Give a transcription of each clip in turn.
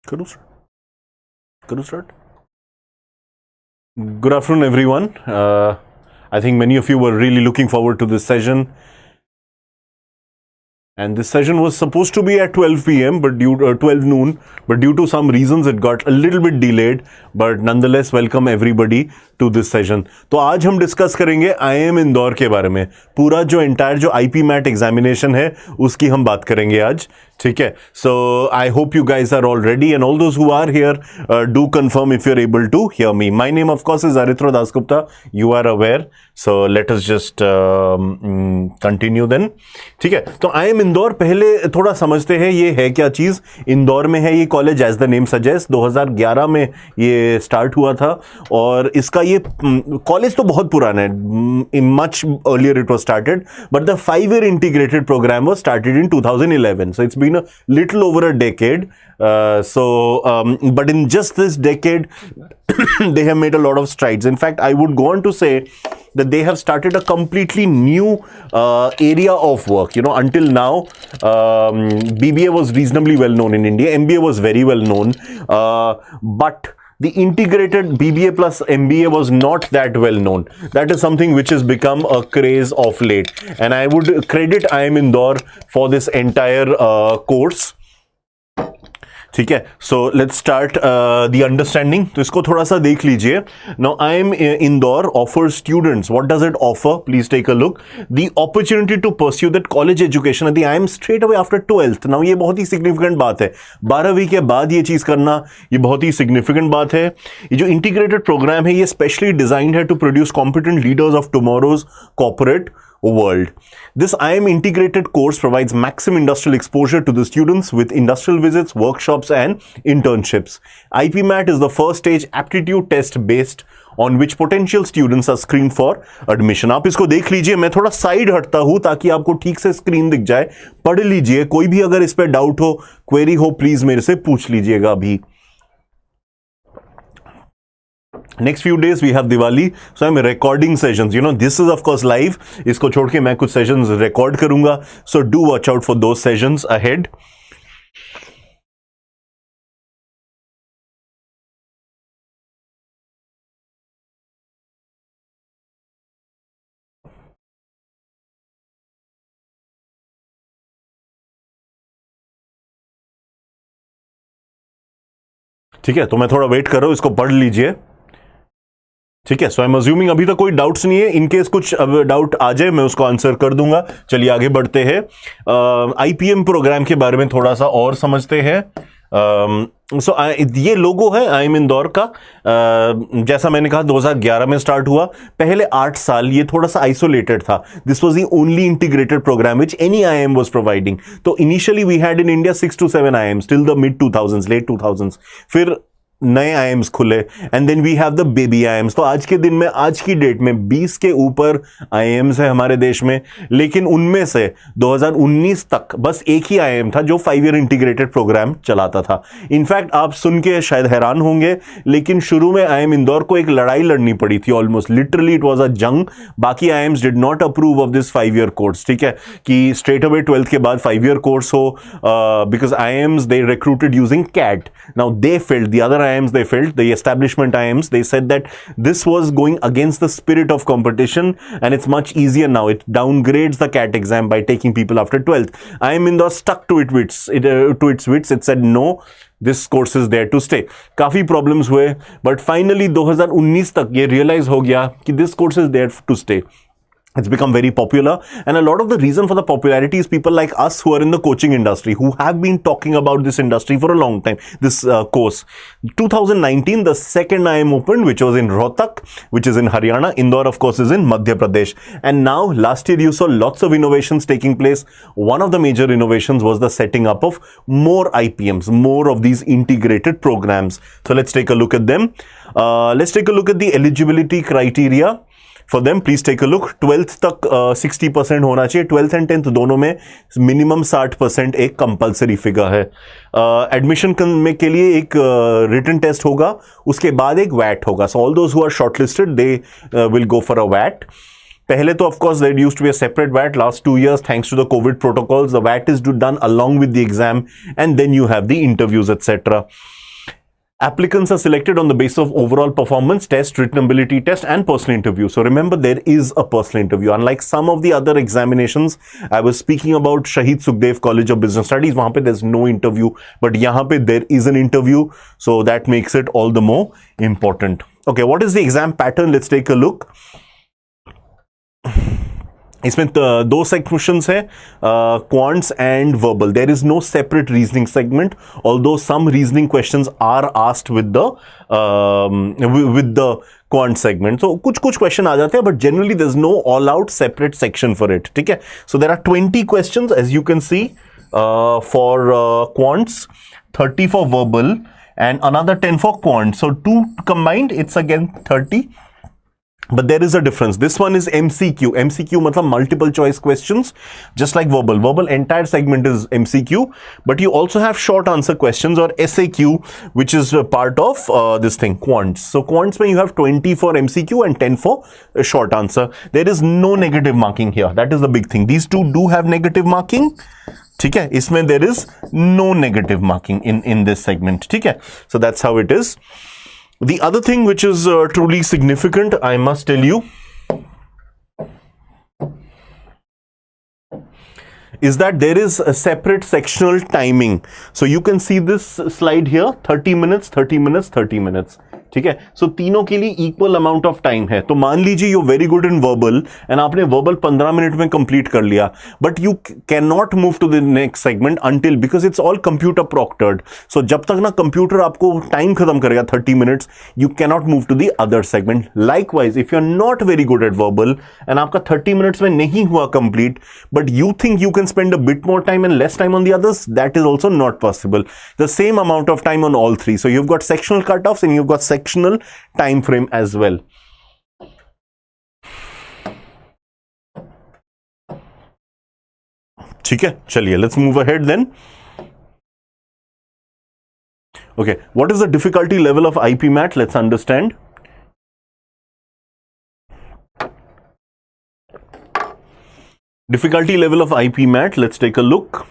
Could you start? Good afternoon, everyone. I think many of you were really looking forward to this session. And this session was supposed to be at 12 p.m. but 12 noon, but due to some reasons it got a little bit delayed. But nonetheless, welcome everybody to this session. तो आज हम discuss करेंगे IIM Indore के बारे में. पूरा जो entire जो IPMAT एग्जामिनेशन है उसकी हम बात करेंगे आज. ठीक है. So I hope you guys are all ready, and all those who are here do confirm if you're able to hear me. My name of course is Aritro Dasgupta. You are aware. So let us just continue then. ठीक है. तो IIM Indore पहले थोड़ा समझते हैं ये है क्या चीज. इंदौर में है ये college, as the name suggest. 2011 में ये स्टार्ट हुआ था और इसका ये कॉलेज तो बहुत पुराना है. Much earlier it was started, but the 5-year integrated program was started in 2011. So it's been a little over a decade. But in just this decade they have made a lot of strides. In fact, I would go on to say that they have started a completely new area of work. You know, until now BBA was reasonably well known in India, MBA was very well known, but the integrated BBA plus MBA was not that well known. That is something which has become a craze of late, and I would credit IIM Indore for this entire course. ठीक है. So let's start the understanding. तो इसको थोड़ा सा देख लीजिए. Now IIM Indore offers students. What does it offer? Please take a look. The opportunity to pursue that college education at the IIM straight away after 12th. Now ये बहुत ही significant बात है. 12वीं के बाद ये चीज करना ये बहुत ही significant बात है. ये जो integrated program है ये specially designed है to produce competent leaders of tomorrow's corporate world. This IIM integrated course provides maximum industrial exposure to the students with industrial visits, workshops and internships. IPMAT is the first stage aptitude test based on which potential students are screened for admission. आप इसको देख लीजिए. मैं थोड़ा side हटता हूं ताकि आपको ठीक से स्क्रीन दिख जाए. पढ़ लीजिए. कोई भी अगर इस पे डाउट हो, क्वेरी हो, प्लीज मेरे से पूछ लीजिएगा अभी. Next few days we have Diwali, so I'm recording sessions. You know, this is of course live. इसको छोड़ के मैं कुछ sessions record करूंगा. So do watch out for those sessions ahead. ठीक है. तो मैं थोड़ा वेट कर रहा हूं. इसको पढ़ लीजिए. ठीक है. सो आई एम अज्यूमिंग अभी तक कोई डाउट्स नहीं है. इनकेस कुछ डाउट आ जाए मैं उसको आंसर कर दूंगा. चलिए आगे बढ़ते हैं. आईपीएम प्रोग्राम के बारे में थोड़ा सा और समझते हैं. ये लोगो है IIM इंदौर का. जैसा मैंने कहा 2011 में स्टार्ट हुआ. पहले 8 साल ये थोड़ा सा आइसोलेटेड था. This was the only integrated programme which any IIM was providing. तो initially we had in India 6 to 7 IIMs till the mid 2000s, late 2000s. फिर नए IIMs खुले and then we have the baby IIMs. तो आज के दिन में, आज की डेट में 20 के ऊपर IIMs है हमारे देश में. लेकिन उनमें से 2019 तक बस एक ही IIM था जो 5-year इंटीग्रेटेड प्रोग्राम चलाता था. इनफैक्ट आप सुन के शायद हैरान होंगे, लेकिन शुरू में IIM इंदौर को एक लड़ाई लड़नी पड़ी थी. Almost literally it was a जंग. बाकी IIMs did not approve of this 5-year course. ठीक है, कि स्ट्रेट अवे 12th के बाद 5-year कोर्स हो, because IIMs they recruited using CAT. Now they failed. The other IIMs they felt, the establishment IIMs, they said that this was going against the spirit of competition and it's much easier now. It downgrades the CAT exam by taking people after 12th. IIM Indore stuck to its wits. It said no, this course is there to stay. काफी problems हुए, but finally 2019 तक ये realize हो गया कि this course is there to stay. It's become very popular, and a lot of the reason for the popularity is people like us who are in the coaching industry, who have been talking about this industry for a long time, this course. 2019, the second IIM opened, which was in Rohtak, which is in Haryana. Indore, of course, is in Madhya Pradesh. And now, last year, you saw lots of innovations taking place. One of the major innovations was the setting up of more IPMs, more of these integrated programs. So let's take a look at them. Let's take a look at the eligibility criteria. For them, please take a look. 12th तक 60% होना चाहिए. 12th and 10th दोनों में minimum 60% एक compulsory figure है. Admission में के लिए एक रिटन टेस्ट होगा, उसके बाद एक वैट होगा. So all those who are shortlisted they will go for a वैट. पहले तो of course there used to be a separate VAT. Last 2 years, thanks to the COVID protocols, the VAT is done along with the exam, and then you have the interviews, etc. Applicants are selected on the basis of overall performance test, written ability test, and personal interview. So remember, there is a personal interview. Unlike some of the other examinations, I was speaking about Shahid Sukhdev College of Business Studies. Wahan pe there's no interview, but yahan pe there is an interview. So that makes it all the more important. Okay, what is the exam pattern? Let's take a look. इसमें दो sections है, quants and verbal. There is no separate reasoning segment, although some reasoning questions are asked with the quant segment. So कुछ question आ जाते हैं, but generally there is no all out separate section for it. ठीक है, so there are 20 questions as you can see for quants, 30 for verbal and another 10 for quant. So 2 combined, it's again 30. But there is a difference. This one is MCQ. MCQ matlab multiple choice questions, just like verbal. Verbal entire segment is MCQ, but you also have short answer questions or SAQ, which is a part of this thing, quants. So quants mein you have 20 for MCQ and 10 for short answer. There is no negative marking here. That is the big thing. These two do have negative marking. ठीक है, इसमें there is no negative marking in this segment. ठीक है, so that's how it is. The other thing which is truly significant, I must tell you, is that there is a separate sectional timing. So you can see this slide here, 30 minutes, 30 minutes, 30 minutes. ठीक है, सो तीनों के लिए equal amount of time है. तो मान लीजिए you very good in verbal and आपने वर्बल 15 मिनट में कंप्लीट कर लिया, but you can not move to the next segment until, because it's all computer proctored. So जब तक ना कंप्यूटर आपको टाइम खत्म करेगा 30 minutes, you can not move to the other segment. Likewise if you are not very good at verbal and आपका 30 minutes में नहीं हुआ complete, but you think you can spend a bit more time and less time on the others, that is also not possible. The same amount of time on all three. So you've got sectional cutoffs and you've got sectional time frame as well. ठीक है, चलिए let's move ahead then. Okay, what is the difficulty level of IPMAT? Let's understand. Difficulty level of IPMAT, let's take a look.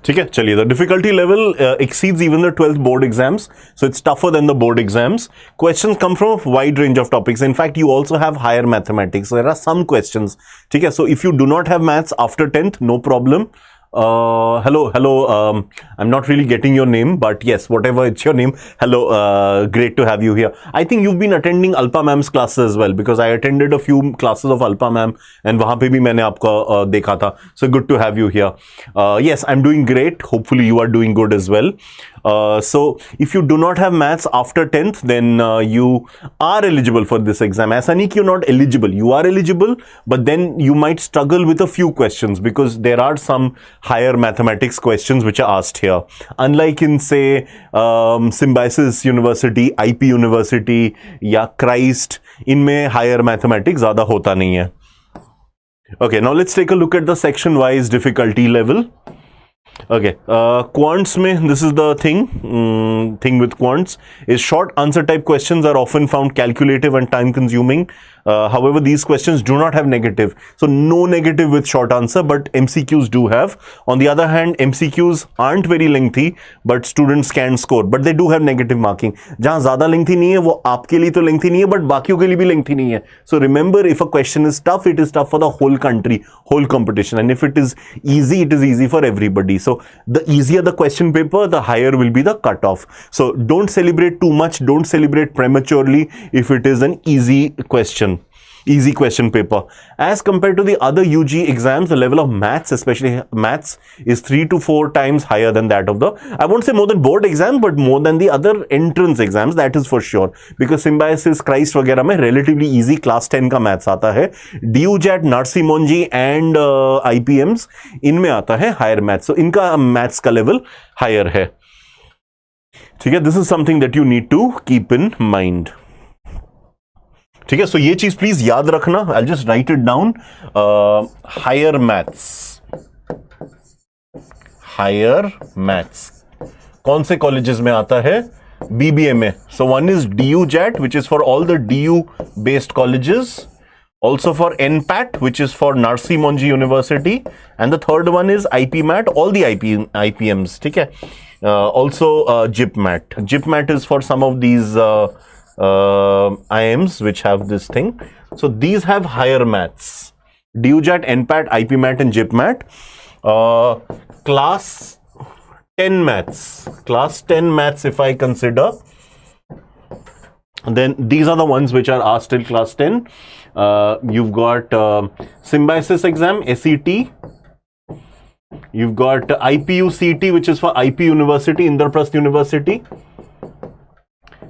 ठीक है, चलिए, the difficulty level exceeds even the 12th board exams, so it's tougher than the board exams. Questions come from a wide range of topics. In fact, you also have higher mathematics. There are some questions. ठीक है, so if you do not have maths after 10th, no problem. Hello, I'm not really getting your name, but yes, whatever it's your name, hello, great to have you here. I think you've been attending Alpa ma'am's classes as well, because I attended a few classes of Alpa ma'am and वहाँ पे भी मैंने आपको देखा था. So good to have you here. Yes, I'm doing great. Hopefully you are doing good as well. So if you do not have maths after 10th, then you are eligible for this exam. ऐसा नहीं कि you're not eligible. You are eligible, but then you might struggle with a few questions because there are some higher mathematics questions which are asked here. Unlike in, say, Symbiosis University, IP University या Christ, इनमें higher mathematics ज़्यादा होता नहीं है. Okay, now let's take a look at the section-wise difficulty level. Okay, quants mein, this is the thing with quants is short answer type questions are often found calculative and time consuming. However, these questions do not have negative, so no negative with short answer, but MCQs do have. On the other hand, MCQs aren't very lengthy, but students can score, but they do have negative marking. जहाँ ज़्यादा lengthy नहीं है वो आपके लिए तो lengthy नहीं है, but बाकियों के लिए भी lengthy नहीं है. So remember, if a question is tough, it is tough for the whole country, whole competition, and if it is easy, it is easy for everybody. So the easier the question paper, the higher will be the cutoff. So don't celebrate too much, don't celebrate prematurely if it is an easy question. easy question paper. As compared to the other UG exams, the level of maths, especially maths, is 3 to 4 times higher than that of the, I won't say more than board exams, but more than the other entrance exams, that is for sure. Because Symbiosis, Christ वगैरह में relatively easy class 10 का maths आता है. DUJAT, Narsimonji and IPMs, इनमें आता है higher maths. So इनका maths का level higher है. ठीक है, this is something that you need to keep in mind. ठीक है, सो ये चीज प्लीज याद रखना. I just write it down. Higher maths, higher maths कौन से कॉलेजेस में आता है? बीबीए में. So one is DU JAT which is for all the DU based colleges, also for NPAT which is for Narsi Monji University, and the third one is IPMAT, all the IPMs. ठीक है, also GIPMAT. GIPMAT is for some of these IMs which have this thing. So these have higher maths: DUJAT, NPAT, IPMAT and GIPMAT. Class 10 maths, class 10 maths if I consider, then these are the ones which are asked till class 10. You've got Symbiosis exam, SET. You've got IPU CT, which is for IP University, Indraprasth University.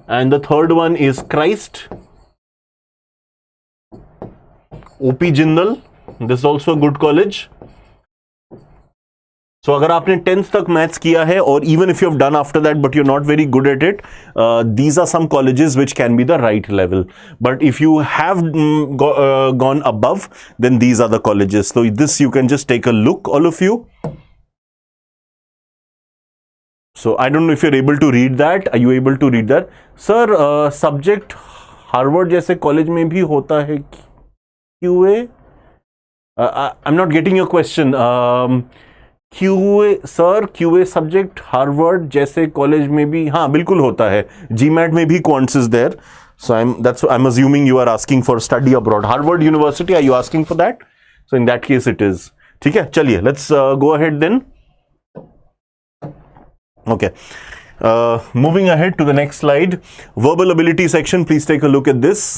And the third one is Christ. OP Jindal. This is also a good college. So अगर आपने 10th तक maths किया है, और even if you have done after that but you're not very good at it, these are some colleges which can be the right level. But if you have gone above, then these are the colleges. So this you can just take a look, all of you. So I don't know if you're able to read that. Are you able to read that? Sir, subject Harvard जैसे college में भी होता है QA? I'm not getting your question. QA sir, QA subject Harvard जैसे college में भी, हाँ बिल्कुल होता है. GMAT में भी quants is there. So I am assuming you are asking for study abroad. Harvard university, are you asking for that? So in that case it is. ठीक है, चलिए let's go ahead then. Okay, moving ahead to the next slide, verbal ability section. Please take a look at this.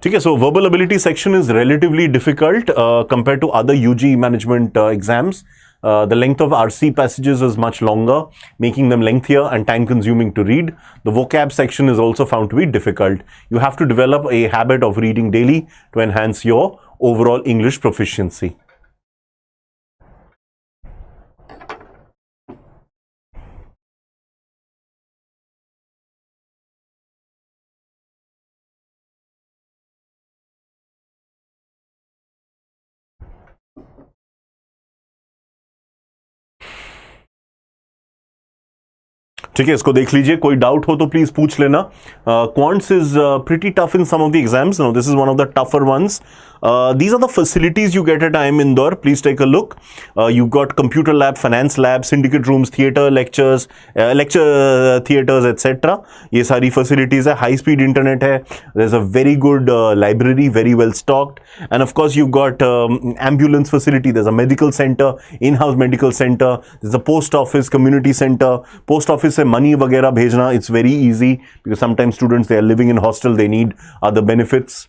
ठीक है, so verbal ability section is relatively difficult compared to other UG management exams. The length of RC passages is much longer, making them lengthier and time consuming to read. The vocab section is also found to be difficult. You have to develop a habit of reading daily to enhance your overall English proficiency. ठीक है, इसको देख लीजिए. कोई doubt हो तो please पूछ लेना. Quants is pretty tough in some of the exams. No, this is one of the tougher ones. These are the facilities you get at IIM Indore. Please take a look. You've got computer lab, finance lab, syndicate rooms, theater, lectures, lecture theaters, etc. ये सारी facilities है. High speed internet है. There's a very good library, very well stocked. And of course you've got ambulance facility. There's a medical center, in-house medical center. There's a post office, community center. Post office से money वगैरह भेजना, it's very easy because sometimes students, they are living in hostel, they need other benefits.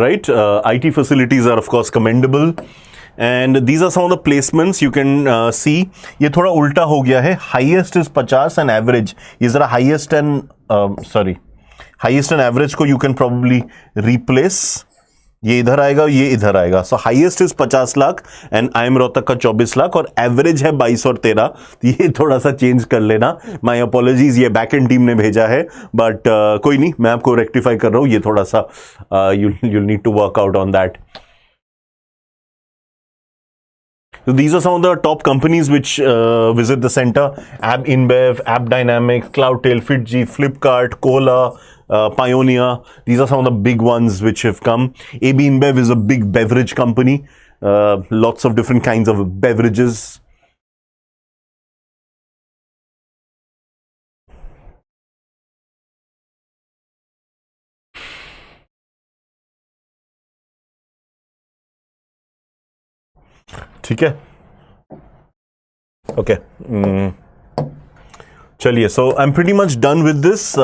Right, IT facilities are of course commendable, and these are some of the placements you can see. ये थोड़ा उल्टा हो गया है. Highest is 50 and average. ये जरा highest and average को you can probably replace. ये इधर आएगा, ये इधर आएगा. सो highest is 50 lakh and IIM Rohtak का 24 लाख, और एवरेज है 22 और 13. ये थोड़ा सा चेंज कर लेना. माय अपॉलॉजीज, ये बैक एंड टीम ने भेजा है, बट कोई नहीं, मैं आपको रेक्टिफाई कर रहा हूँ. ये थोड़ा सा you'll need to work out on that. So these are some of the top companies which visit the center: Ab InBev, App Dynamics, Cloudtail, Fitji, Flipkart, Cola, Pioneer. These are some of the big ones which have come. AB InBev is a big beverage company. Lots of different kinds of beverages. ठीक है, okay चलिए, so I'm pretty much done with this.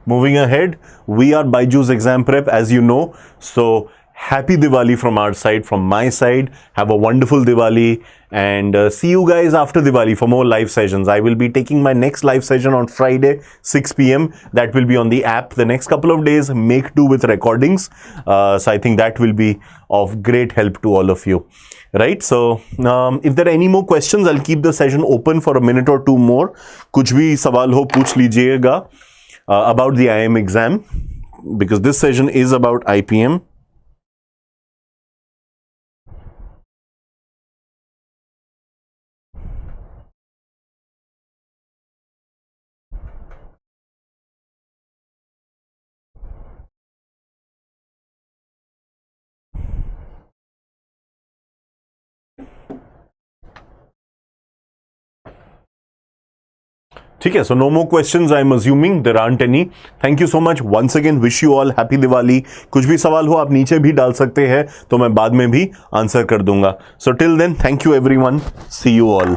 Moving ahead, we are BYJU'S Exam Prep, as you know. So happy Diwali from our side, from my side. Have a wonderful Diwali, and see you guys after Diwali for more live sessions. I will be taking my next live session on Friday, 6 p.m. That will be on the app. The next couple of days, make do with recordings. So I think that will be of great help to all of you. Right? So if there are any more questions, I'll keep the session open for a minute or two more. कुछ भी सवाल हो पूछ लीजिएगा about the IIM exam, because this session is about IPM. ठीक है, so no more questions. I'm assuming there aren't any. Thank you so much once again. Wish you all happy Diwali. कुछ भी सवाल हो आप नीचे भी डाल सकते हैं, तो मैं बाद में भी आंसर कर दूंगा. So till then, thank you everyone. See you all.